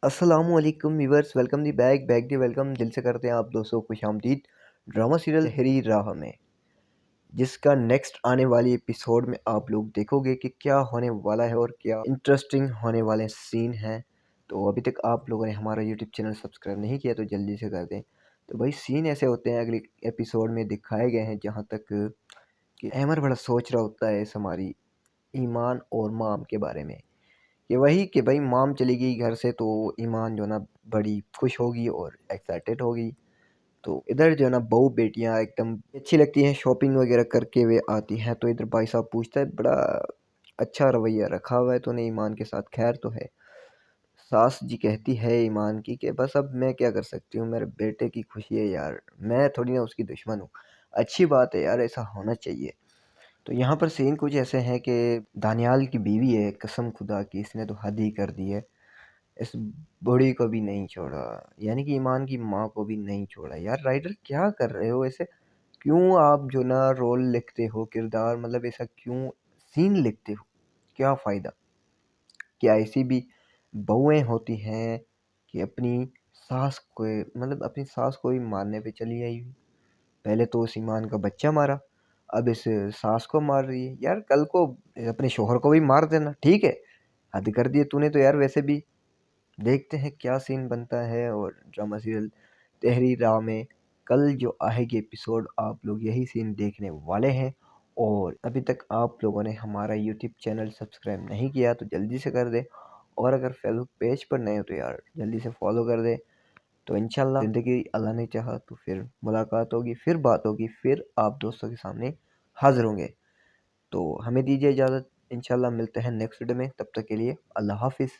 अस्सलामुअलैकुम viewers, welcome the back the welcome. दिल से करते हैं आप दोस्तों को खुशामदीद ड्रामा सीरियल तेरी राह में, जिसका नेक्स्ट आने वाली एपिसोड में आप लोग देखोगे कि क्या होने वाला है और क्या इंटरेस्टिंग होने वाले सीन हैं। तो अभी तक आप लोगों ने हमारा यूट्यूब चैनल सब्सक्राइब नहीं किया तो जल्दी से कर दें। तो भाई सीन ऐसे होते हैं अगले एपिसोड में दिखाए गए हैं, जहाँ तक कि अहमर बड़ा सोच रहा होता है इस हमारी ईमान और माम के बारे में, कि वही कि भाई माम चली गई घर से तो ईमान जो ना बड़ी खुश होगी और एक्साइटेड होगी। तो इधर जो है ना बहू बेटियां एकदम अच्छी लगती हैं, शॉपिंग वगैरह करके वे आती हैं। तो इधर भाई साहब पूछता है, बड़ा अच्छा रवैया रखा हुआ है तूने ईमान के साथ, खैर तो है। सास जी कहती है ईमान की कि बस अब मैं क्या कर सकती हूँ, मेरे बेटे की खुशी है यार, मैं थोड़ी ना उसकी दुश्मन हूँ। अच्छी बात है यार, ऐसा होना चाहिए। तो यहाँ पर सीन कुछ ऐसे हैं कि दानियाल की बीवी है, कसम खुदा की इसने तो हद ही कर दी है। इस बूढ़ी को भी नहीं छोड़ा, यानी कि ईमान की माँ को भी नहीं छोड़ा। यार राइटर क्या कर रहे हो ऐसे? क्यों आप जो ना रोल लिखते हो, किरदार मतलब ऐसा क्यों सीन लिखते हो? क्या फ़ायदा? क्या ऐसी भी बहुएँ होती हैं कि अपनी सास को मतलब अपनी सास को ही मारने पे चली आई हुई। पहले तो उस ईमान का बच्चा मारा, अब इस सास को मार रही है। यार कल को अपने शौहर को भी मार देना, ठीक है? हद कर दी है तूने तो यार वैसे भी। देखते हैं क्या सीन बनता है। और ड्रामा सीरियल तेरी राह में कल जो आएगी एपिसोड, आप लोग यही सीन देखने वाले हैं। और अभी तक आप लोगों ने हमारा यूट्यूब चैनल सब्सक्राइब नहीं किया तो जल्दी से कर दे। और अगर फेसबुक पेज पर नए हो तो यार जल्दी से फॉलो कर दे। तो इंशाल्लाह ज़िंदगी अल्लाह ने चाहा तो फिर मुलाकात होगी, फिर बात होगी, फिर आप दोस्तों के सामने हाजिर होंगे। तो हमें दीजिए इजाज़त, इंशाल्लाह मिलते हैं नेक्स्ट वीडियो में। तब तक के लिए अल्लाह हाफिज़।